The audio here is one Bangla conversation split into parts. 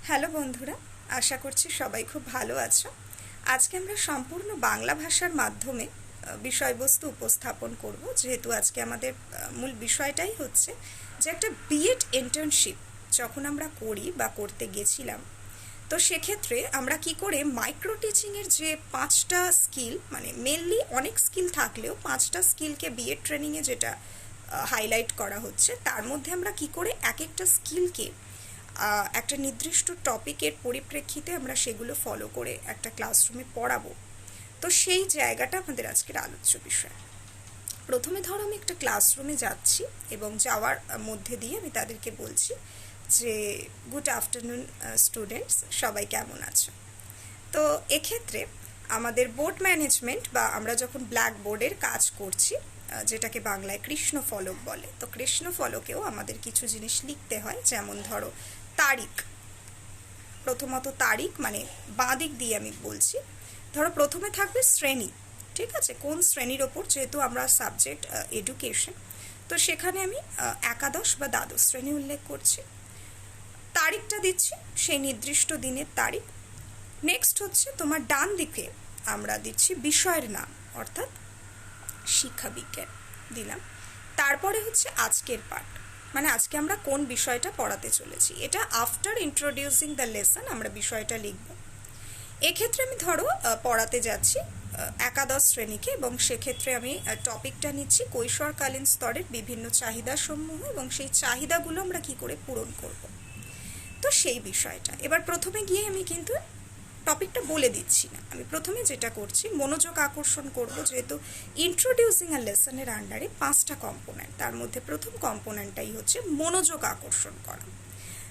হ্যালো বন্ধুরা, আশা করছি সবাই খুব ভালো আছো। আজকে আমরা সম্পূর্ণ বাংলা ভাষার মাধ্যমে বিষয়বস্তু উপস্থাপন করব, যেহেতু আজকে আমাদের মূল বিষয়টাই হচ্ছে যে একটা বিএড ইন্টার্নশিপ যখন আমরা করি বা করতে গেছিলাম, তো সেক্ষেত্রে আমরা কি করে মাইক্রো টিচিংয়ের যে 5টা স্কিল, মানে মেনলি অনেক স্কিল থাকলেও 5টা স্কিলকে বিএড ট্রেনিংয়ে যেটা হাইলাইট করা হচ্ছে, তার মধ্যে আমরা কি করে এক একটা স্কিলকে একটা নির্দিষ্ট টপিকের পরিপ্রেক্ষিতে আমরা সেগুলো ফলো করে একটা ক্লাসরুমে পড়াবো। তো সেই জায়গাটা আমাদের আজকের আলোচ্য বিষয়। প্রথমে ধরো আমি একটা ক্লাসরুমে যাচ্ছি এবং যাওয়ার মধ্যে দিয়ে আমি তাদেরকে বলছি যে গুড আফটারনুন স্টুডেন্টস, সবাই কেমন আছো। তো এক্ষেত্রে আমাদের বোর্ড ম্যানেজমেন্ট বা আমরা যখন ব্ল্যাক বোর্ডের কাজ করছি, যেটাকে বাংলায় কৃষ্ণ ফলক বলে, তো কৃষ্ণ ফলকেও আমাদের কিছু জিনিস লিখতে হয়। যেমন ধরো তারিখ, প্রথমত তারিখ মানে বাঁ দিক দিয়ে আমি বলছি। ধরো প্রথমে থাকবে শ্রেণী, ঠিক আছে, কোন শ্রেণীর ওপর, যেহেতু আমরা সাবজেক্ট এডুকেশন, তো সেখানে আমি একাদশ বা দ্বাদশ শ্রেণী উল্লেখ করছি। তারিখটা দিচ্ছি, সেই নির্দিষ্ট দিনের তারিখ। নেক্সট হচ্ছে তোমার ডান দিকে আমরা দিচ্ছি বিষয়ের নাম, অর্থাৎ শিক্ষা বিজ্ঞান দিলাম। তারপরে হচ্ছে আজকের পাঠ, মানে আজকে আমরা কোন বিষয়টা পড়াতে চলেছি, এটা আফটার ইন্ট্রোডিউসিং দ্য লেসন আমরা বিষয়টা লিখব। এক্ষেত্রে আমি ধরো পড়াতে যাচ্ছি একাদশ শ্রেণীকে, এবং সেক্ষেত্রে আমি টপিকটা নিচ্ছি কৈশোরকালীন স্তরের বিভিন্ন চাহিদা সমূহ, এবং সেই চাহিদাগুলো আমরা কি করে পূরণ করব। তো সেই বিষয়টা এবার প্রথমে গিয়ে আমি কিন্তু টপিকটা বলে দিচ্ছি না, আমি প্রথমে যেটা করছি মনোযোগ আকর্ষণ করব। যেহেতু ইন্ট্রোডিউসিং আ লেসনের আন্ডারে 5টা কম্পোনেন্ট, তার মধ্যে প্রথম কম্পোনেন্টটাই হচ্ছে মনোযোগ আকর্ষণ করা।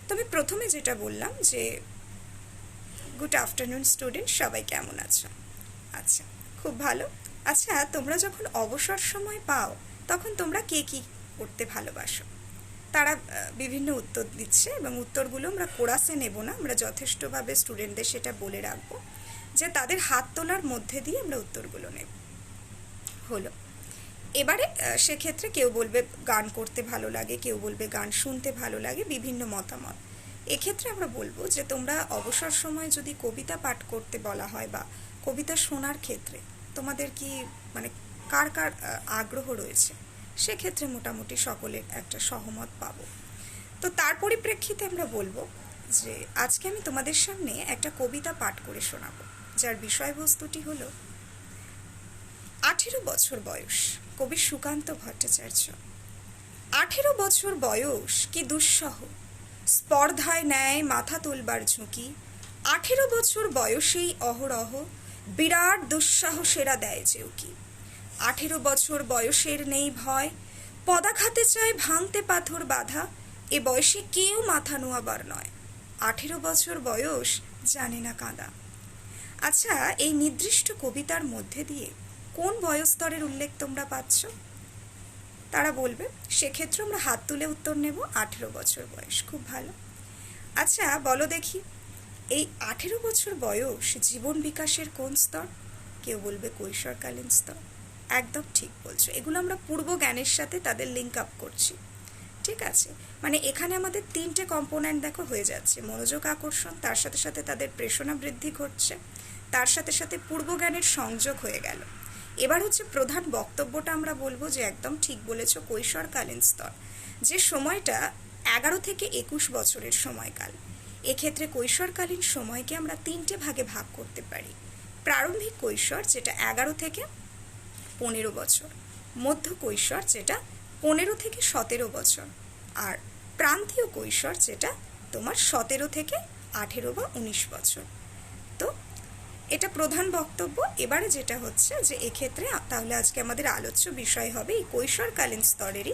তো আমি প্রথমে যেটা বললাম যে গুড আফটারনুন স্টুডেন্ট, সবাই কেমন আছো। আচ্ছা, খুব ভালো। আচ্ছা, তোমরা যখন অবসর সময় পাও তখন তোমরা কে কী করতে ভালোবাসো? তারা বিভিন্ন উত্তর দিচ্ছে, এবং উত্তরগুলো আমরা কোরাসে নেব না, আমরা যথেষ্টভাবে স্টুডেন্টদের সেটা বলে রাখবো যে তাদের হাত তোলার মধ্যে দিয়ে আমরা উত্তরগুলো নেব। হলো, এবারে সেক্ষেত্রে কেউ বলবে গান করতে ভালো লাগে, কেউ বলবে গান শুনতে ভালো লাগে, বিভিন্ন মতামত। এক্ষেত্রে আমরা বলবো যে তোমরা অবসর সময় যদি কবিতা পাঠ করতে বলা হয় বা কবিতা শোনার ক্ষেত্রে তোমাদের কি মানে কার কার আগ্রহ রয়েছে, সেক্ষেত্রে মোটামুটি সকলের একটা সহমত পাবো। তো তার পরিপ্রেক্ষিতে আমরা বলবো যে আজকে আমি তোমাদের সামনে একটা কবিতা পাঠ করে শোনাবো, যার বিষয়বস্তুটি হলো 18 বছর বয়স, কবি সুকান্ত ভট্টাচার্য। 18 বছর বয়স কি দুঃসহ, স্পর্ধায় ন্যায় মাথা তুলবার ঝুঁকি। 18 বছর বয়সেই অহরহ বিরাট দুঃসাহসেরা দেয় যে উকি। 18 বছর বয়সের নেই ভয়, পদাঘাতে চায় ভাঙতে পাথর বাধা। এ বয়সে কেউ মাথা নোয়াবার নয়, 18 বছর বয়স জানে না কাঁদা। আচ্ছা, এই নির্দিষ্ট কবিতার মধ্যে দিয়ে কোন বয়স্তরের উল্লেখ তোমরা পাচ্ছ? তারা বলবে, সেক্ষেত্রে আমরা হাত তুলে উত্তর নেব 18 বছর বয়স। খুব ভালো। আচ্ছা বলো দেখি, এই 18 বছর বয়স জীবন বিকাশের কোন স্তর? কেউ বলবে কৈশোরকালীন স্তর। একদম ঠিক বলছো, এগুলো আমরা পূর্ব জ্ঞানের সাথে তাদের লিঙ্ক আপ করছি। ঠিক আছে, মানে এখানে আমাদের 3টে কম্পোনেন্ট দেখো হয়ে যাচ্ছে, মনোযোগ আকর্ষণ, তার সাথে সাথে তাদের প্রেষণা বৃদ্ধি ঘটছে, তার সাথে সাথে পূর্ব জ্ঞানের সংযোগ হয়ে গেল। এবার হচ্ছে প্রধান বক্তব্যটা আমরা বলবো যে একদম ঠিক বলেছ, কৈশোরকালীন স্তর, যে সময়টা 11 থেকে 21 বছরের সময়কাল। এক্ষেত্রে কৈশোরকালীন সময়কে আমরা 3টে ভাগে ভাগ করতে পারি। প্রারম্ভিক কৈশোর, যেটা 11 থেকে 15 বছর, মধ্য কৈশোর, যেটা 15 থেকে 17 বছর, আর প্রান্তীয় কৈশোর, যেটা তোমার 17 থেকে 18 বা 19 বছর। তো এটা প্রধান বক্তব্য। এবারে যেটা হচ্ছে যে এক্ষেত্রে তাহলে আজকে আমাদের আলোচ্য বিষয় হবে এই কৈশোরকালীন স্তরেরই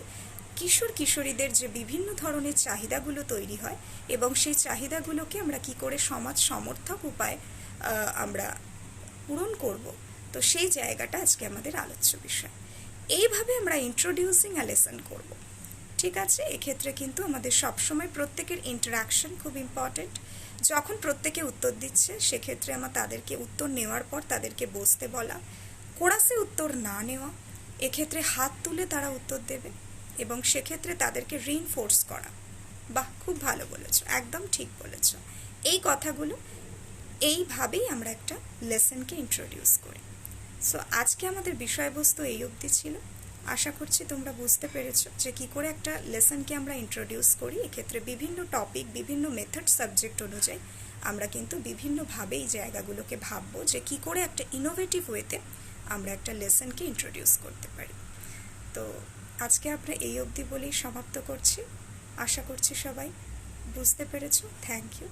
কিশোর কিশোরীদের যে বিভিন্ন ধরনের চাহিদাগুলো তৈরি হয়, এবং সেই চাহিদাগুলোকে আমরা কি করে সমাজ সমর্থক উপায়ে আমরা পূরণ করব, তো সেই জায়গাটা আজকে আমাদের আলোচ্য বিষয়। এইভাবে আমরা ইন্ট্রোডিউসিং আ লেসন করব। ঠিক আছে, এক্ষেত্রে কিন্তু আমাদের সবসময় প্রত্যেকের ইন্টারাকশন খুব ইম্পর্টেন্ট। যখন প্রত্যেকে উত্তর দিচ্ছে, সেক্ষেত্রে আমার তাদেরকে উত্তর নেওয়ার পর তাদেরকে বসতে বলা, কোরাসে উত্তর না নেওয়া, এক্ষেত্রে হাত তুলে তারা উত্তর দেবে, এবং সেক্ষেত্রে তাদেরকে রিইনফোর্স করা বাহ, খুব ভালো বলেছো, একদম ঠিক বলেছো। এই কথাগুলো এইভাবেই আমরা একটা লেসনকে ইন্ট্রোডিউস করি। সো আজকে আমাদের বিষয়বস্তু এই অবধি ছিল। আশা করছি তোমরা বুঝতে পেরেছো যে কী করে একটা লেসনকে আমরা ইন্ট্রোডিউস করি। এক্ষেত্রে বিভিন্ন টপিক, বিভিন্ন মেথড, সাবজেক্ট অনুযায়ী আমরা কিন্তু বিভিন্নভাবে এই জায়গাগুলোকে ভাববো যে কী করে একটা ইনোভেটিভ ওয়েতে আমরা একটা লেসনকে ইন্ট্রোডিউস করতে পারি। তো আজকে আমরা এই অবধি বলেই সমাপ্ত করছি। আশা করছি সবাই বুঝতে পেরেছো। Thank you.